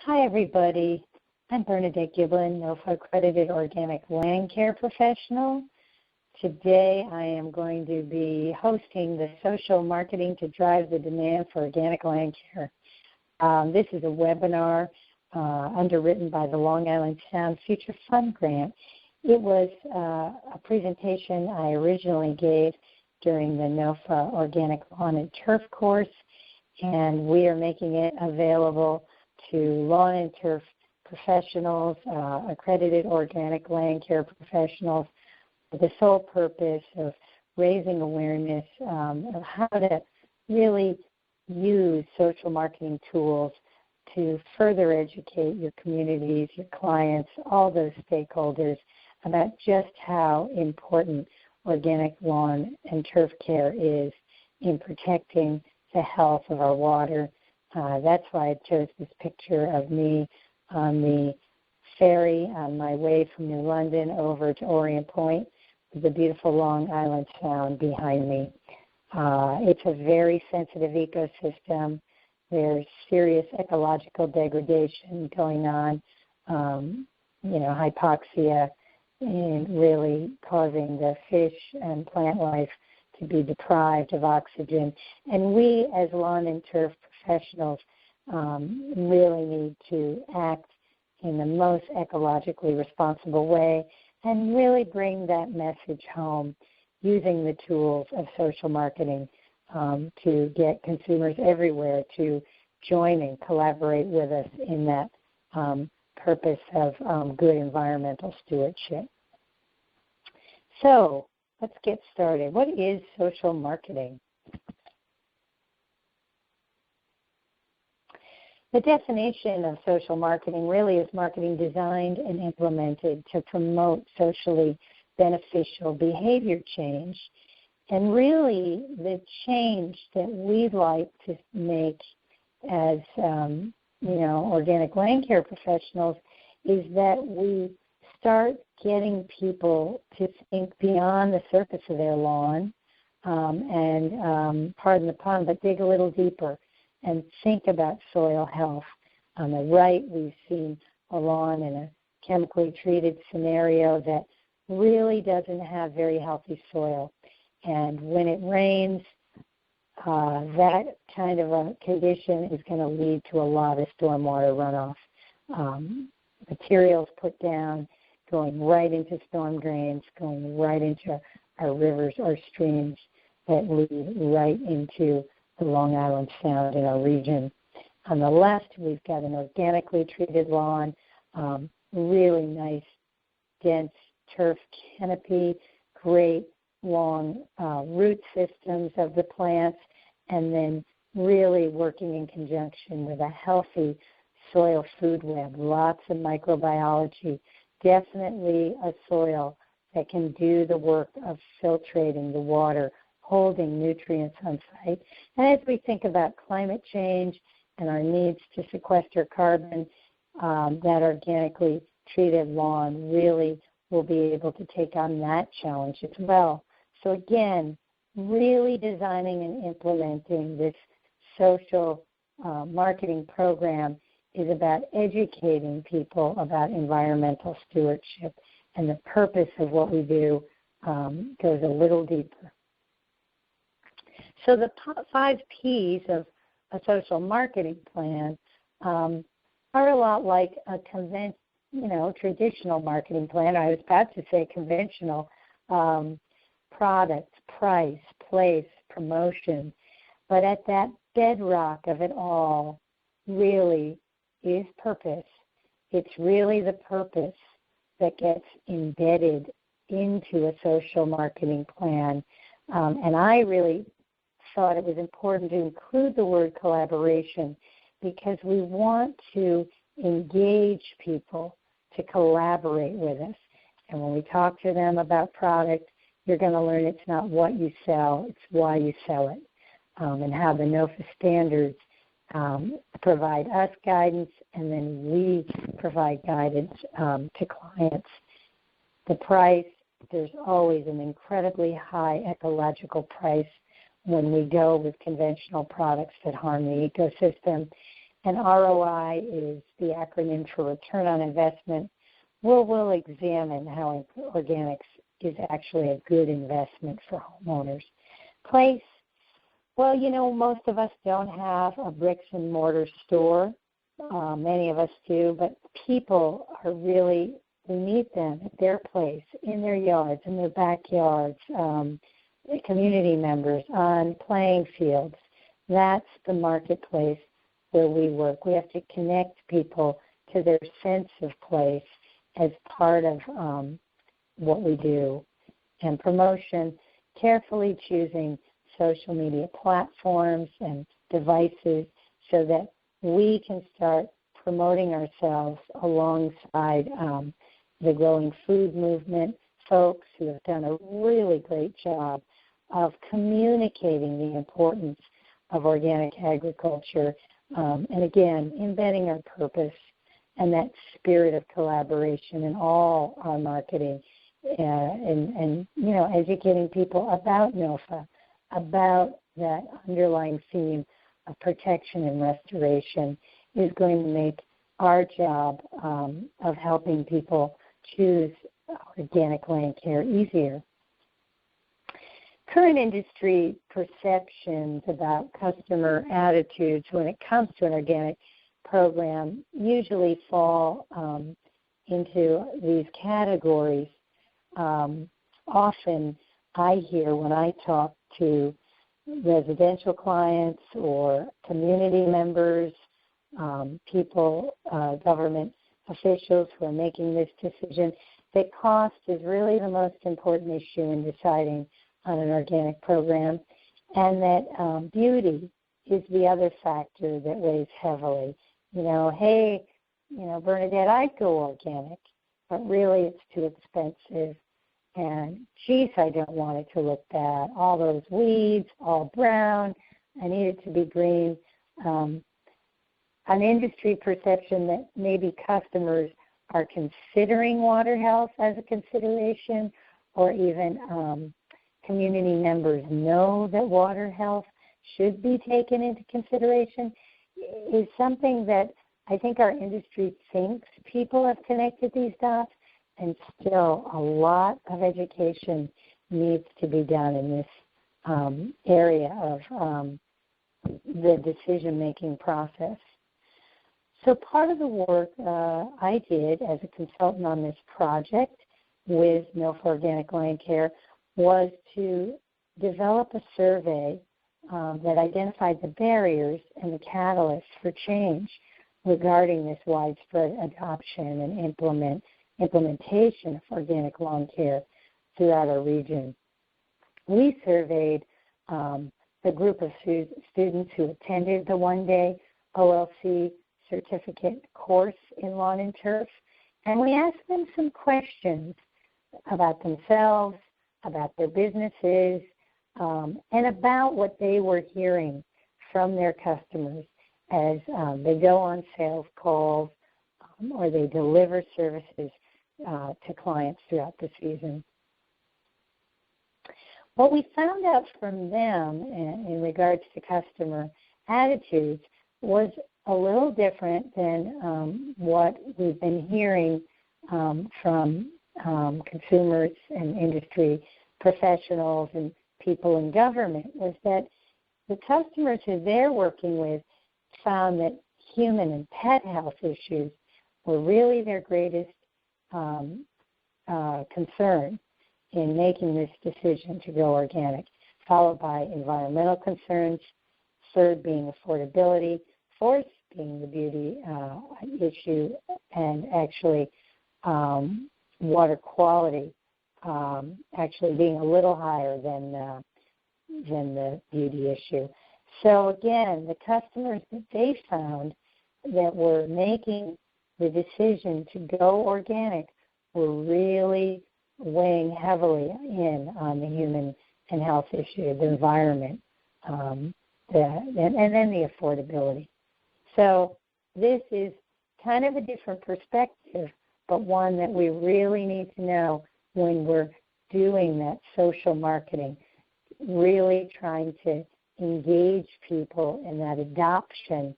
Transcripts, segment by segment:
Hi, everybody. I'm Bernadette Giblin, NOFA accredited organic land care professional. Today, I am going to be hosting the social marketing to drive the demand for organic land care. This is a webinar underwritten by the Long Island Sound Future Fund Grant. It was a presentation I originally gave during the NOFA Organic Lawn and Turf course, and we are making it available to lawn and turf professionals, accredited organic land care professionals, with the sole purpose of raising awareness of how to really use social marketing tools to further educate your communities, your clients, all those stakeholders about just how important organic lawn and turf care is in protecting the health of our water. That's why I chose this picture of me on the ferry on my way from New London over to Orient Point with the beautiful Long Island Sound behind me. It's a very sensitive ecosystem. There's serious ecological degradation going on, hypoxia, and really causing the fish and plant life to be deprived of oxygen. And we, as lawn and turf professionals, really need to act in the most ecologically responsible way and really bring that message home using the tools of social marketing to get consumers everywhere to join and collaborate with us in that purpose of good environmental stewardship. So let's get started. What is social marketing? The definition of social marketing really is marketing designed and implemented to promote socially beneficial behavior change. And really the change that we'd like to make as, organic land care professionals is that we start getting people to think beyond the surface of their lawn and, pardon the pun, but dig a little deeper and think about soil health. On the right, we've seen a lawn in a chemically treated scenario that really doesn't have very healthy soil. And when it rains, that kind of a condition is going to lead to a lot of stormwater runoff. Materials put down, going right into storm drains, going right into our rivers or streams that lead right into the Long Island Sound in our region. On the left, we've got an organically treated lawn, really nice, dense turf canopy, great long root systems of the plants, and then really working in conjunction with a healthy soil food web, lots of microbiology, definitely a soil that can do the work of filtrating the water, holding nutrients on site. And as we think about climate change and our needs to sequester carbon, that organically treated lawn really will be able to take on that challenge as well. So again, really designing and implementing this social marketing program is about educating people about environmental stewardship, and the purpose of what we do goes a little deeper. So the 5 Ps of a social marketing plan are a lot like a traditional marketing plan. I was about to say conventional. Product, price, place, promotion. But at that bedrock of it all really is purpose. It's really the purpose that gets embedded into a social marketing plan. And I really thought it was important to include the word collaboration because we want to engage people to collaborate with us. And when we talk to them about product, you're going to learn it's not what you sell, it's why you sell it, and how the NOFA standards provide us guidance, and then we provide guidance to clients. The price, there's always an incredibly high ecological price when we go with conventional products that harm the ecosystem. and ROI is the acronym for return on investment. We'll examine how organics is actually a good investment for homeowners. Place, well, most of us don't have a bricks and mortar store. Many of us do, but people are really, we need them at their place, in their yards, in their backyards, community members, on playing fields. That's the marketplace where we work. We have to connect people to their sense of place as part of what we do. And promotion, carefully choosing social media platforms and devices so that we can start promoting ourselves alongside the growing food movement, folks who have done a really great job of communicating the importance of organic agriculture, and again, embedding our purpose and that spirit of collaboration in all our marketing, and educating people about NOFA, about that underlying theme of protection and restoration is going to make our job of helping people choose organic land care easier. Current industry perceptions about customer attitudes when it comes to an organic program usually fall into these categories. Often I hear when I talk to residential clients or community members, people, government officials who are making this decision, that cost is really the most important issue in deciding on an organic program, and that beauty is the other factor that weighs heavily. Hey, Bernadette, I'd go organic, but really it's too expensive. And, geez, I don't want it to look bad. All those weeds, all brown. I need it to be green. An industry perception that maybe customers are considering water health as a consideration, or even community members know that water health should be taken into consideration, is something that I think our industry thinks people have connected these dots, and still a lot of education needs to be done in this area of the decision-making process. So part of the work I did as a consultant on this project with NOFA Organic Land Care was to develop a survey that identified the barriers and the catalysts for change regarding this widespread adoption and implementation of organic lawn care throughout our region. We surveyed the group of students who attended the one-day OLC certificate course in lawn and turf, and we asked them some questions about themselves, about their businesses, and about what they were hearing from their customers as they go on sales calls or they deliver services to clients throughout the season. What we found out from them in regards to customer attitudes was a little different than what we've been hearing from consumers and industry professionals and people in government, was that the customers who they're working with found that human and pet health issues were really their greatest concern in making this decision to go organic, followed by environmental concerns, third being affordability, fourth being the beauty issue, and actually water quality actually being a little higher than the beauty issue. So again, the customers that they found that were making the decision to go organic were really weighing heavily in on the human and health issue, the environment, and then the affordability. So this is kind of a different perspective, but one that we really need to know when we're doing that social marketing, really trying to engage people in that adoption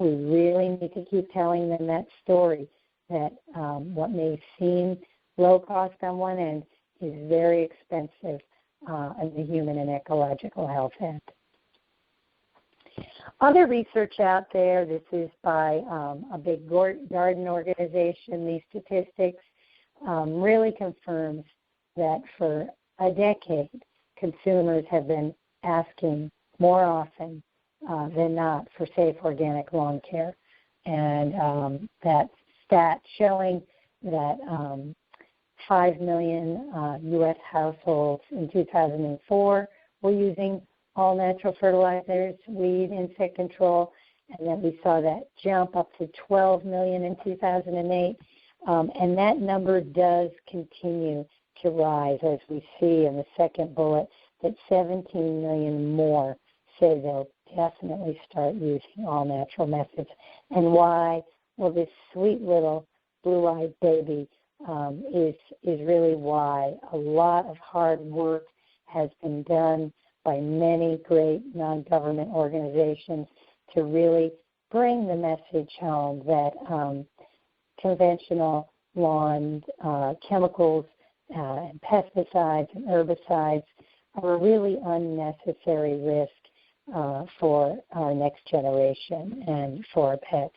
we really need to keep telling them that story, that what may seem low cost on one end is very expensive on the human and ecological health end. Other research out there, this is by a big garden organization, these statistics really confirms that for a decade, consumers have been asking more often than not for safe organic lawn care. And that stat showing that 5 million U.S. households in 2004 were using all natural fertilizers, weed, insect control, and then we saw that jump up to 12 million in 2008. And that number does continue to rise, as we see in the second bullet, that 17 million more say they'll definitely start using all natural methods. And why? Well, this sweet little blue-eyed baby is really why. A lot of hard work has been done by many great non-government organizations to really bring the message home that conventional lawn chemicals and pesticides and herbicides are a really unnecessary risk for our next generation and for our pets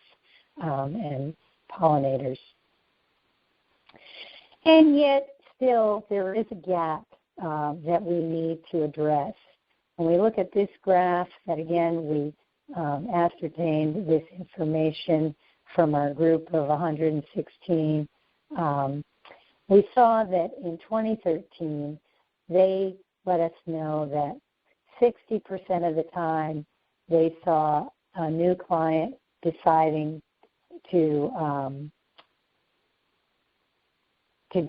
and pollinators. And yet, still, there is a gap that we need to address. When we look at this graph, that again, we ascertained this information from our group of 116. We saw that in 2013, they let us know that 60% of the time they saw a new client deciding to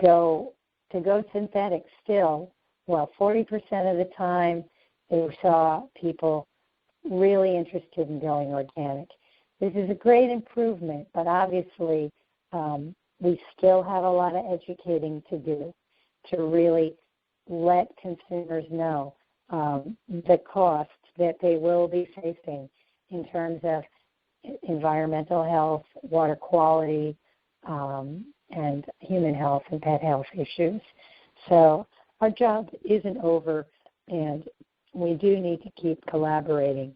go synthetic still, while 40% of the time they saw people really interested in going organic. This is a great improvement, but obviously we still have a lot of educating to do to really let consumers know the costs that they will be facing in terms of environmental health, water quality, and human health and pet health issues. So our job isn't over, and we do need to keep collaborating.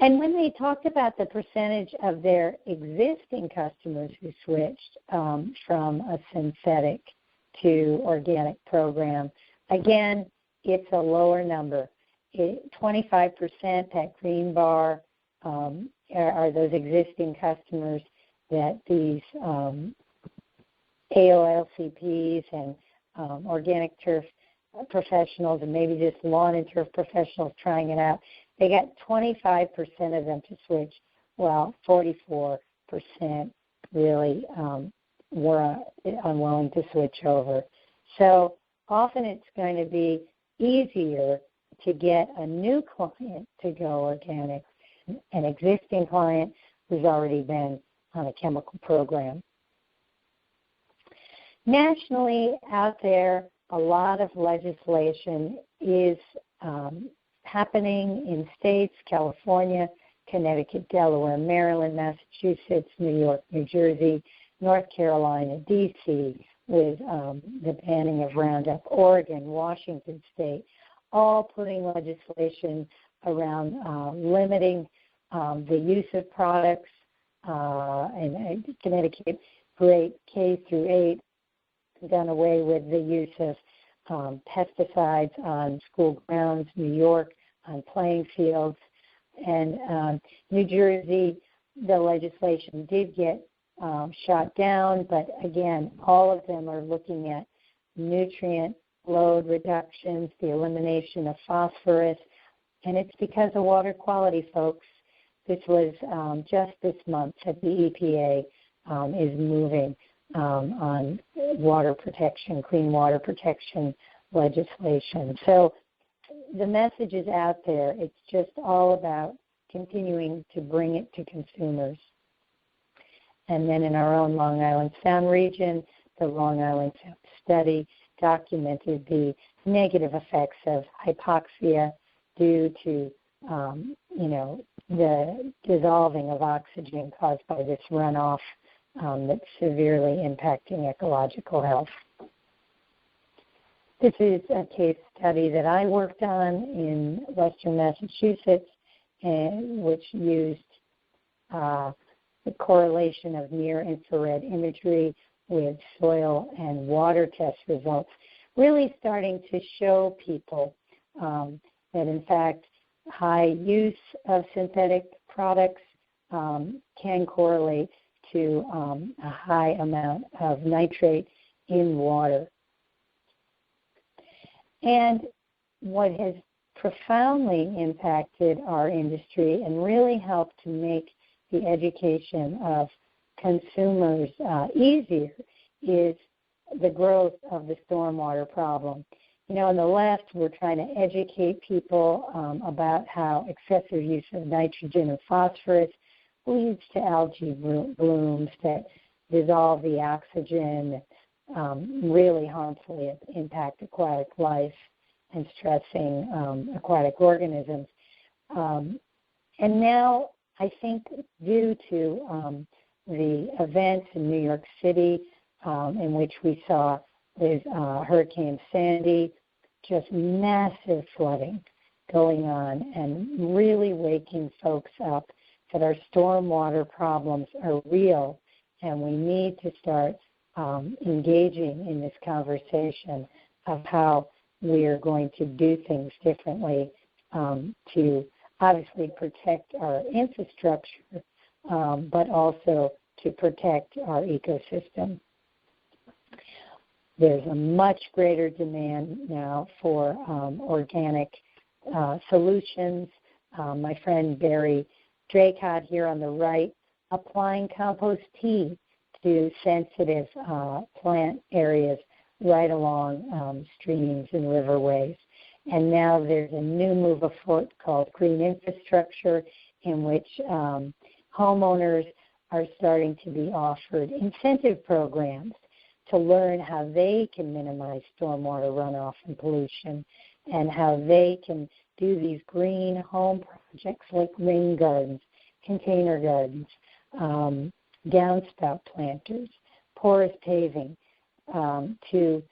And when they talked about the percentage of their existing customers who switched from a synthetic to organic program, again, it's a lower number. 25%, that green bar, are those existing customers that these AOLCPs and organic turf professionals and maybe just lawn and turf professionals trying it out, they got 25% of them to switch, while 44% really were unwilling to switch over. So often it's going to be easier to get a new client to go organic, an existing client who's already been on a chemical program. Nationally, out there, a lot of legislation is happening in states, California, Connecticut, Delaware, Maryland, Massachusetts, New York, New Jersey, North Carolina, D.C., with the banning of Roundup, Oregon, Washington State, all putting legislation around limiting the use of products, and Connecticut, great K through 8, done away with the use of pesticides on school grounds, New York on playing fields, and New Jersey, the legislation did get shot down, but again, all of them are looking at nutrient load reductions, the elimination of phosphorus, and it's because of water quality, folks. This was just this month that the EPA is moving on water protection, clean water protection legislation. So the message is out there. It's just all about continuing to bring it to consumers. And then in our own Long Island Sound region, the Long Island Sound study documented the negative effects of hypoxia, due to, the dissolving of oxygen caused by this runoff that's severely impacting ecological health. This is a case study that I worked on in Western Massachusetts, which used the correlation of near-infrared imagery with soil and water test results, really starting to show people that, in fact, high use of synthetic products can correlate to a high amount of nitrate in water. And what has profoundly impacted our industry and really helped to make the education of consumers easier is the growth of the stormwater problem. On the left, we're trying to educate people about how excessive use of nitrogen and phosphorus leads to algae blooms that dissolve the oxygen, really harmfully impact aquatic life and stressing aquatic organisms. And now, I think due to the events in New York City in which we saw with Hurricane Sandy, just massive flooding going on and really waking folks up that our stormwater problems are real, and we need to start engaging in this conversation of how we are going to do things differently to obviously protect our infrastructure, but also to protect our ecosystem. There's a much greater demand now for organic solutions. My friend Barry Draycott here on the right, applying compost tea to sensitive plant areas right along streams and riverways. And now there's a new move afoot called green infrastructure, in which homeowners are starting to be offered incentive programs to learn how they can minimize stormwater runoff and pollution, and how they can do these green home projects like rain gardens, container gardens, downspout planters, porous paving, to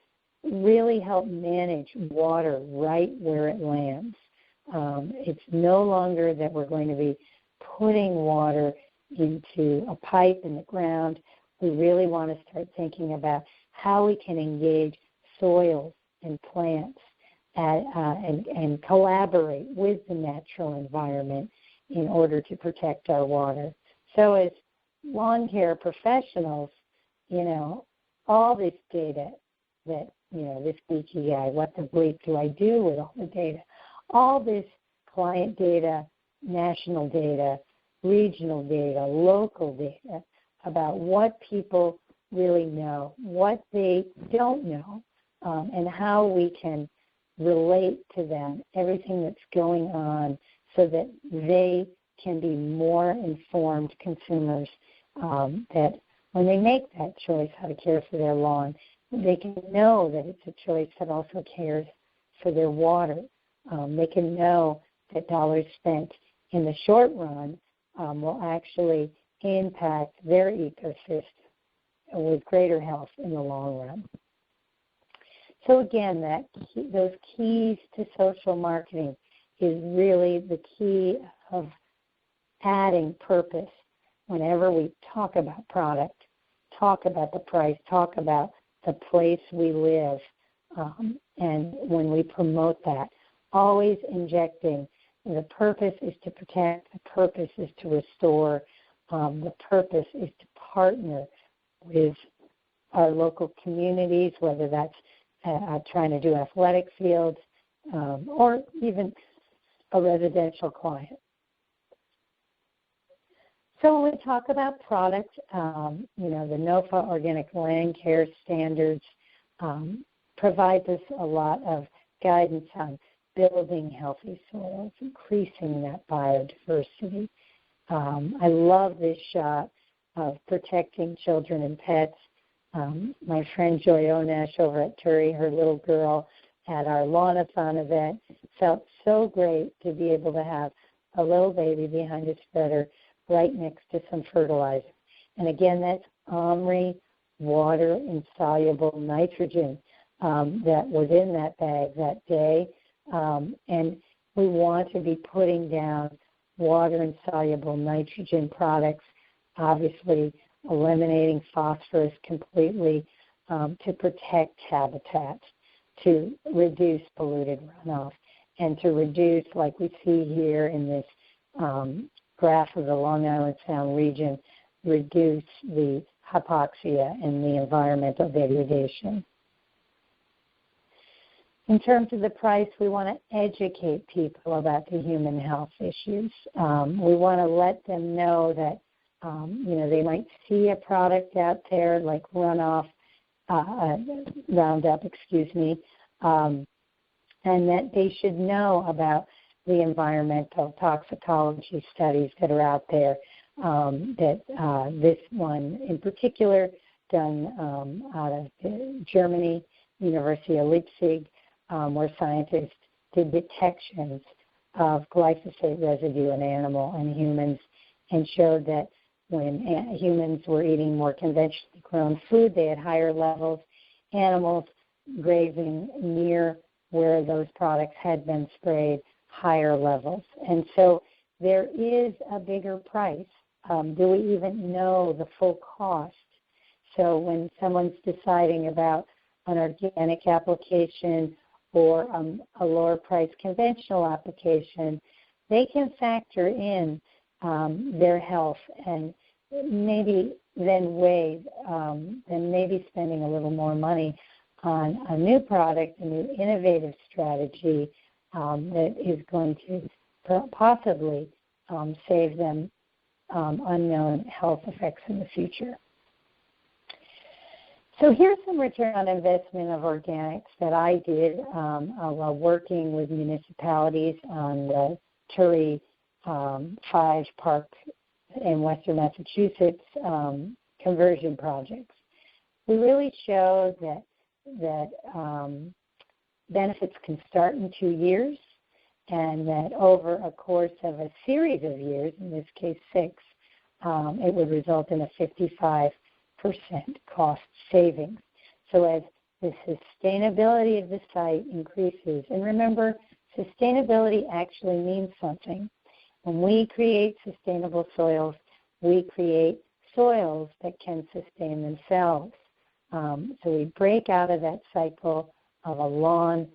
really help manage water right where it lands. It's no longer that we're going to be putting water into a pipe in the ground. We really want to start thinking about how we can engage soils and plants and collaborate with the natural environment in order to protect our water. So as lawn care professionals, all this data that, this geeky guy, what the bleep do I do with all the data? All this client data, national data, regional data, local data about what people really know, what they don't know, and how we can relate to them everything that's going on so that they can be more informed consumers, that when they make that choice how to care for their lawn, they can know that it's a choice that also cares for their water. They can know that dollars spent in the short run will actually impact their ecosystem with greater health in the long run. So again, those keys to social marketing is really the key of adding purpose whenever we talk about product, talk about the price, talk about the place we live, and when we promote that, always injecting the purpose is to protect, the purpose is to restore, the purpose is to partner with our local communities, whether that's trying to do athletic fields or even a residential client. So when we talk about product, the NOFA Organic Land Care Standards provides us a lot of guidance on building healthy soils, increasing that biodiversity. I love this shot of protecting children and pets. My friend Joy Onash over at TURI, her little girl, at our Lawn-a-thon event. Felt so great to be able to have a little baby behind a spreader right next to some fertilizer. And again, that's OMRI water-insoluble nitrogen that was in that bag that day. And we want to be putting down water-insoluble nitrogen products, obviously eliminating phosphorus completely to protect habitats, to reduce polluted runoff, and to reduce, like we see here in this graph of the Long Island Sound region, reduce the hypoxia and the environmental degradation. In terms of the price, we want to educate people about the human health issues. We want to let them know that, they might see a product out there like Roundup, and that they should know about the environmental toxicology studies that are out there. This one in particular, done out of Germany, University of Leipzig, where scientists did detections of glyphosate residue in animal and humans, and showed that when humans were eating more conventionally grown food, they had higher levels. Animals grazing near where those products had been sprayed, higher levels. And so there is a bigger price. Do we even know the full cost? So when someone's deciding about an organic application or a lower price conventional application, they can factor in their health and maybe then weigh and maybe spending a little more money on a new product, a new innovative strategy that is going to possibly save them unknown health effects in the future. So here's some return on investment of organics that I did while working with municipalities on the TURI 5-park in Western Massachusetts conversion projects. We really showed that benefits can start in 2 years, and that over a course of a series of years, in this case 6, it would result in a 55% cost savings. So as the sustainability of the site increases, and remember, sustainability actually means something. When we create sustainable soils, we create soils that can sustain themselves. So we break out of that cycle of a lawn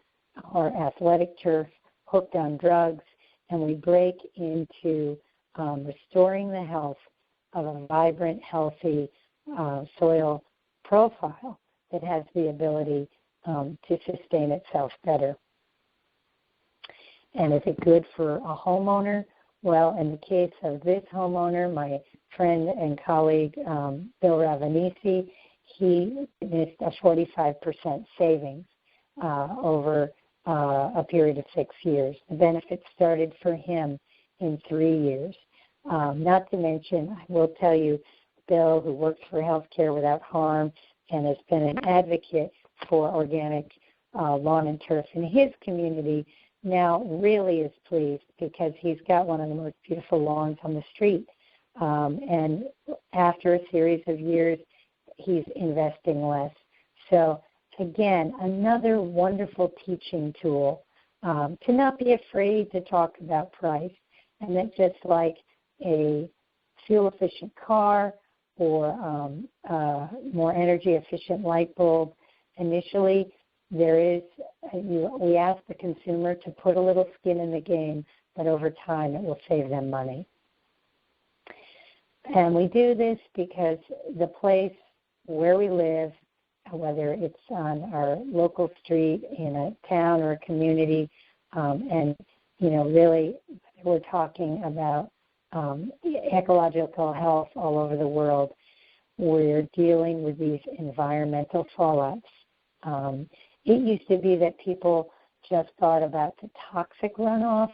or athletic turf hooked on drugs, and we break into restoring the health of a vibrant, healthy soil profile that has the ability to sustain itself better. And is it good for a homeowner? Well, in the case of this homeowner, my friend and colleague, Bill Ravanisi, he witnessed a 45% savings over a period of 6 years. The benefits started for him in 3 years. Not to mention, I will tell you, Bill, who works for Healthcare Without Harm and has been an advocate for organic lawn and turf in his community, now really is pleased because he's got one of the most beautiful lawns on the street. And after a series of years, he's investing less. So again, another wonderful teaching tool to not be afraid to talk about price, and that just like a fuel-efficient car or more energy-efficient light bulb, initially we ask the consumer to put a little skin in the game, but over time it will save them money. And we do this because the place where we live, whether it's on our local street, in a town or a community, and, really we're talking about ecological health all over the world, we're dealing with these environmental fallouts. It used to be that people just thought about the toxic runoff,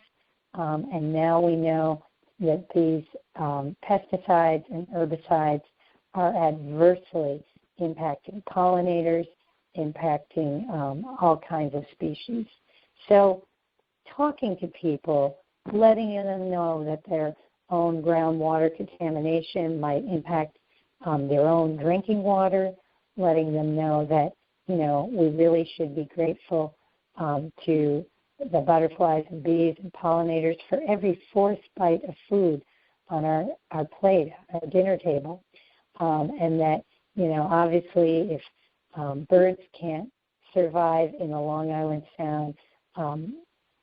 and now we know that these pesticides and herbicides are adversely impacting pollinators, impacting all kinds of species. So talking to people, letting them know that their own groundwater contamination might impact their own drinking water, letting them know that, we really should be grateful to the butterflies and bees and pollinators for every fourth bite of food on our plate, our dinner table, and that, obviously if birds can't survive in the Long Island Sound,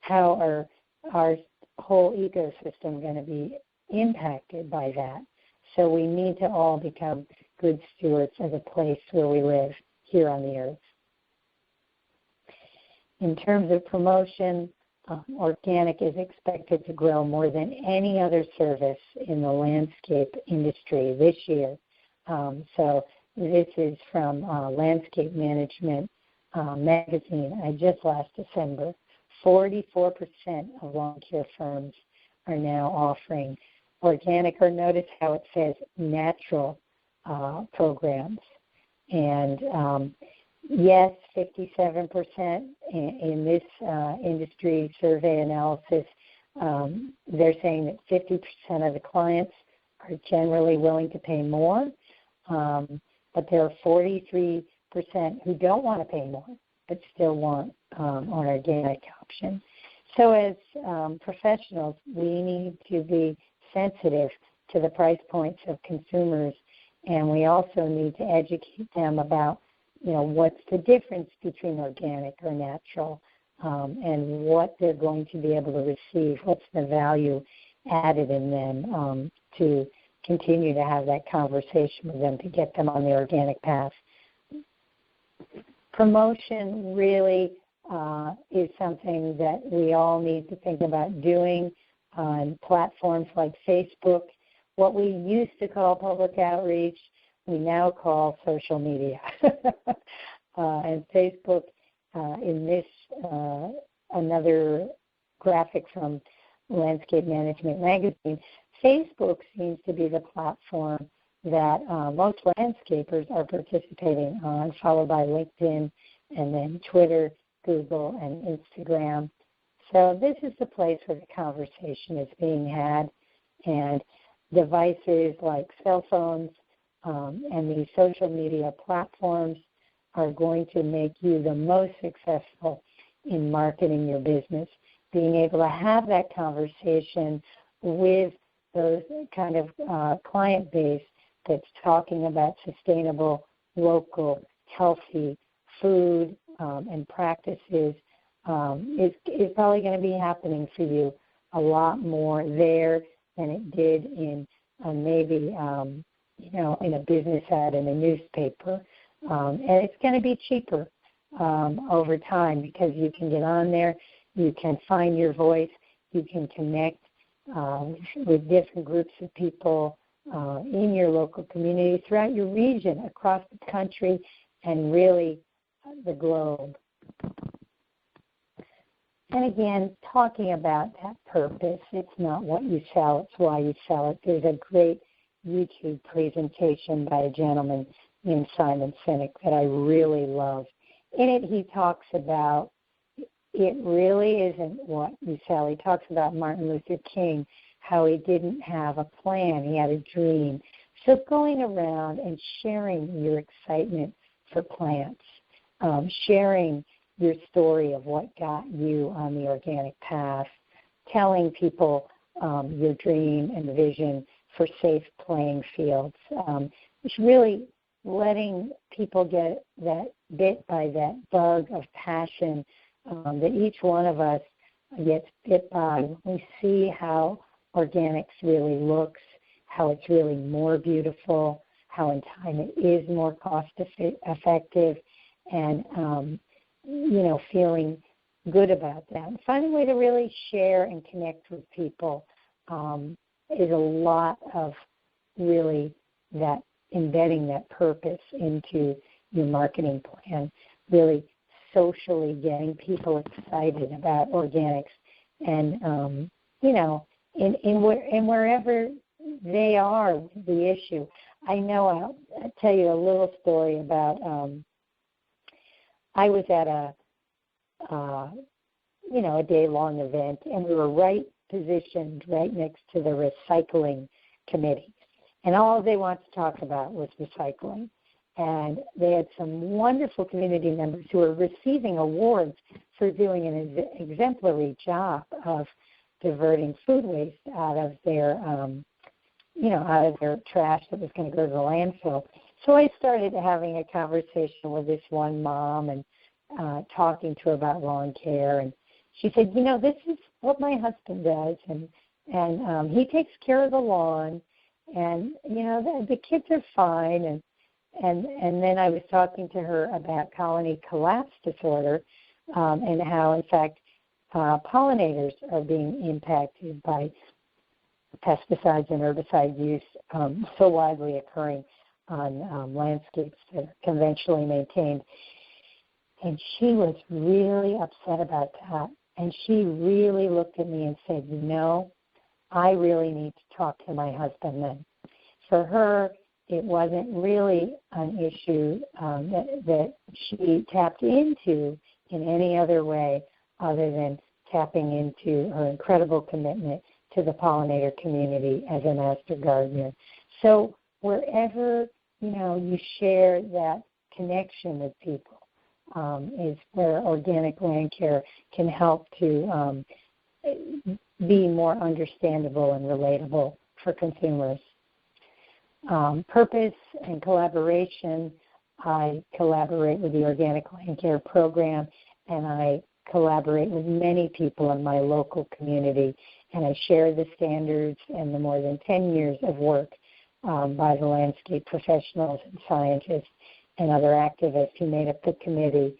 how are our whole ecosystem going to be impacted by that? So we need to all become good stewards of the place where we live here on the earth. In terms of promotion, organic is expected to grow more than any other service in the landscape industry this year. So this is from Landscape Management magazine, just last December. 44% of lawn care firms are now offering organic, or notice how it says natural programs. And yes, 57% in this industry survey analysis, they're saying that 50% of the clients are generally willing to pay more, but there are 43% who don't want to pay more, but still want an organic option. So as professionals, we need to be sensitive to the price points of consumers, and we also need to educate them about, what's the difference between organic or natural, and what they're going to be able to receive, what's the value added in them, to continue to have that conversation with them to get them on the organic path. Promotion really is something that we all need to think about doing on platforms like Facebook. What we used to call public outreach, we now call social media. And Facebook, in this, another graphic from Landscape Management magazine, Facebook seems to be the platform that most landscapers are participating on, followed by LinkedIn, and then Twitter, Google, and Instagram. So this is the place where the conversation is being had, and devices like cell phones and these social media platforms are going to make you the most successful in marketing your business. Being able to have that conversation with those kind of client base that's talking about sustainable, local, healthy food and practices is probably going to be happening for you a lot more there than it did in maybe in a business ad in a newspaper. And it's going to be cheaper over time because you can get on there, you can find your voice, you can connect with different groups of people in your local community, throughout your region, across the country, and really the globe. And again, talking about that purpose, it's not what you sell, it's why you sell it. There's a great YouTube presentation by a gentleman named Simon Sinek that I really love. In it, he talks about it really isn't what you sell. He talks about Martin Luther King, how he didn't have a plan, he had a dream. So going around and sharing your excitement for plants, sharing your story of what got you on the organic path, telling people your dream and vision for safe playing fields. It's really letting people get that bit by that bug of passion that each one of us gets bit by. We see how organics really looks, how it's really more beautiful, how in time it is more cost effective, and feeling good about that. And finding a way to really share and connect with people is a lot of really that embedding that purpose into your marketing plan, really socially getting people excited about organics, and in wherever they are the issue. I know I'll tell you a little story about I was at a day-long event, and we were positioned right next to the recycling committee. And all they wanted to talk about was recycling. And they had some wonderful community members who were receiving awards for doing an exemplary job of diverting food waste out of their trash that was going to go to the landfill. So I started having a conversation with this one mom and talking to her about lawn care. And she said, this is what my husband does, and he takes care of the lawn, and, the kids are fine. And then I was talking to her about colony collapse disorder and how, in fact, pollinators are being impacted by pesticides and herbicide use so widely occurring on landscapes that are conventionally maintained. And she was really upset about that. And she really looked at me and said, I really need to talk to my husband then. For her, it wasn't really an issue that she tapped into in any other way other than tapping into her incredible commitment to the pollinator community as a master gardener. So wherever, you share that connection with people is where organic land care can help to be more understandable and relatable for consumers. Purpose and collaboration. I collaborate with the Organic Land Care Program, and I collaborate with many people in my local community, and I share the standards and the more than 10 years of work by the landscape professionals and scientists and other activists who made up the committee.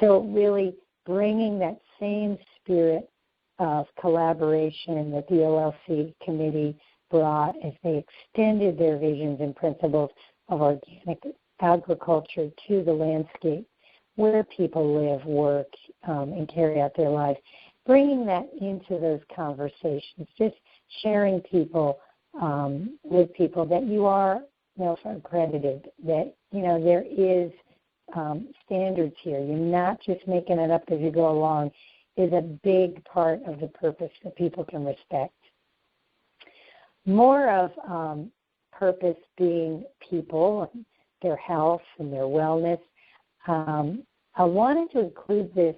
So really bringing that same spirit of collaboration that the OLC committee brought as they extended their visions and principles of organic agriculture to the landscape where people live, work, and carry out their lives, bringing that into those conversations, just sharing people with people that you are accredited, that, there is standards here. You're not just making it up as you go along is a big part of the purpose that people can respect. More of purpose being people, and their health and their wellness. I wanted to include this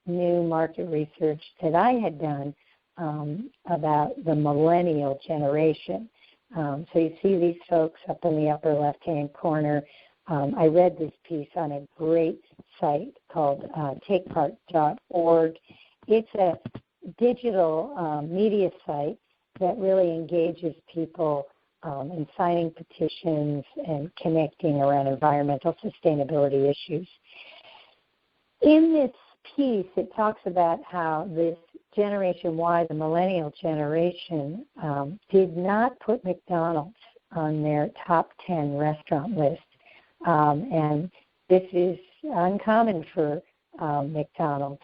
new market research that I had done about the millennial generation. So you see these folks up in the upper left-hand corner. I read this piece on a great site called takepart.org. It's a digital media site that really engages people in signing petitions and connecting around environmental sustainability issues. In this piece, it talks about how this Generation Y, the millennial generation, did not put McDonald's on their top 10 restaurant list. And this is uncommon for McDonald's.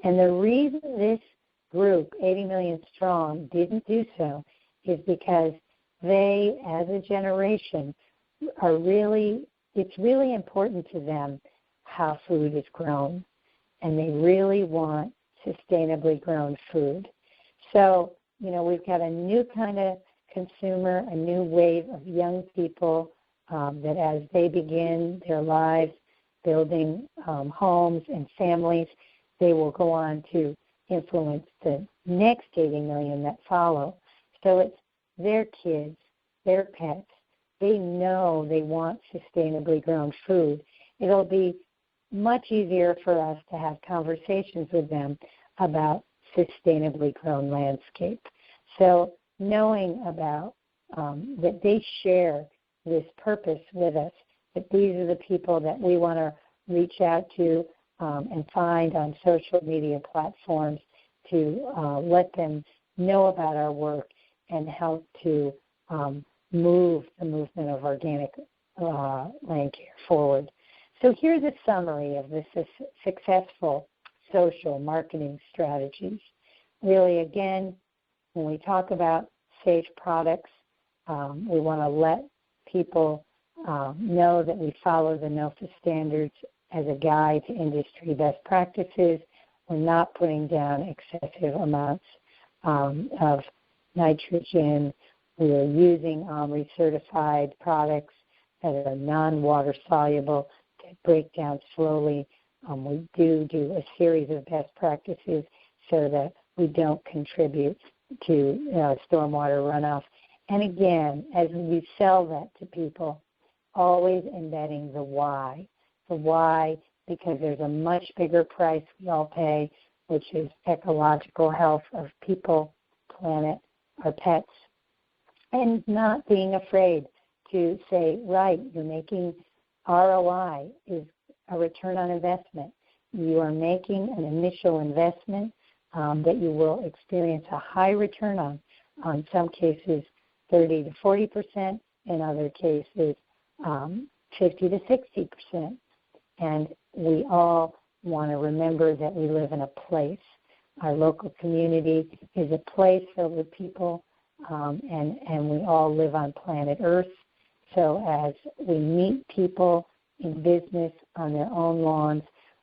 And the reason this group, 80 million strong, didn't do so is because they, as a generation, it's really important to them how food is grown. And they really want sustainably grown food. So, we've got a new kind of consumer, a new wave of young people that as they begin their lives building homes and families, they will go on to influence the next 80 million that follow. So it's their kids, their pets. They know they want sustainably grown food. It'll be much easier for us to have conversations with them about sustainably grown landscape. So knowing about that they share this purpose with us, that these are the people that we want to reach out to and find on social media platforms to let them know about our work and help to move the movement of organic land care forward. So here's a summary of the successful social marketing strategies. Really, again, when we talk about safe products, we want to let people know that we follow the NOFA standards as a guide to industry best practices. We're not putting down excessive amounts of nitrogen. We are using OMRI-certified products that are non-water soluble, that break down slowly. We do a series of best practices so that we don't contribute to stormwater runoff. And again, as we sell that to people, always embedding the why. The why, because there's a much bigger price we all pay, which is ecological health of people, planet, our pets, and not being afraid to say, right, you're making ROI is a return on investment. You are making an initial investment that you will experience a high return on some cases 30 to 40%, in other cases 50 to 60%. And we all want to remember that we live in a place. Our local community is a place filled with people, and we all live on planet Earth. So as we meet people in business on their own lawns,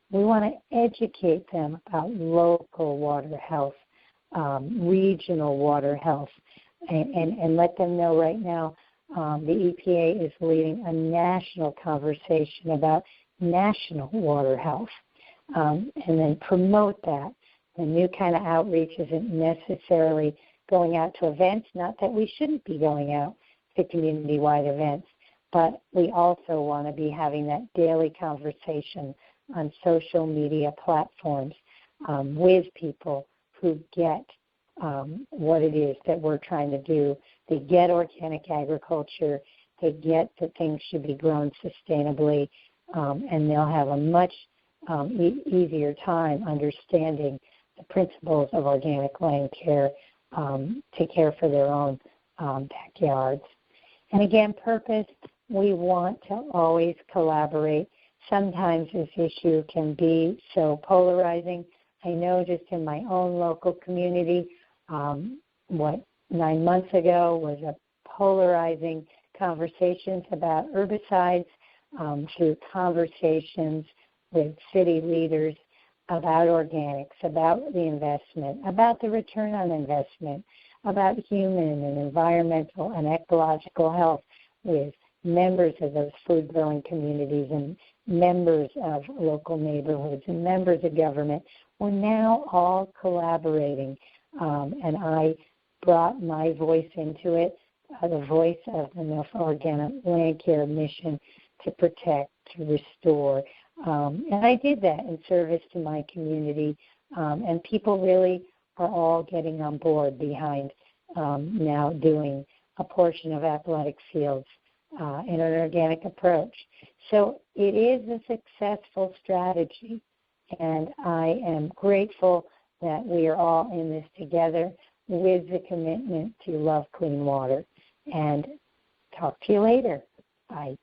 we want to educate them about local water health, regional water health, and let them know right now the EPA is leading a national conversation about national water health, and then promote that. The new kind of outreach isn't necessarily going out to events, not that we shouldn't be going out to community-wide events, but we also want to be having that daily conversation on social media platforms with people who get what it is that we're trying to do. They get organic agriculture, they get that things should be grown sustainably, and they'll have a much easier time understanding the principles of organic land care to care for their own backyards. And again, purpose, we want to always collaborate. Sometimes this issue can be so polarizing. I know just in my own local community, 9 months ago was a polarizing conversations about herbicides through conversations with city leaders about organics, about the investment, about the return on investment, about human and environmental and ecological health with members of those food-growing communities and members of local neighborhoods and members of government. We're now all collaborating, and I brought my voice into it, the voice of the Norfolk Organic Land Care mission to protect, to restore. And I did that in service to my community, and people really are all getting on board behind now doing a portion of athletic fields in an organic approach. So it is a successful strategy, and I am grateful that we are all in this together with the commitment to love clean water. And talk to you later. Bye.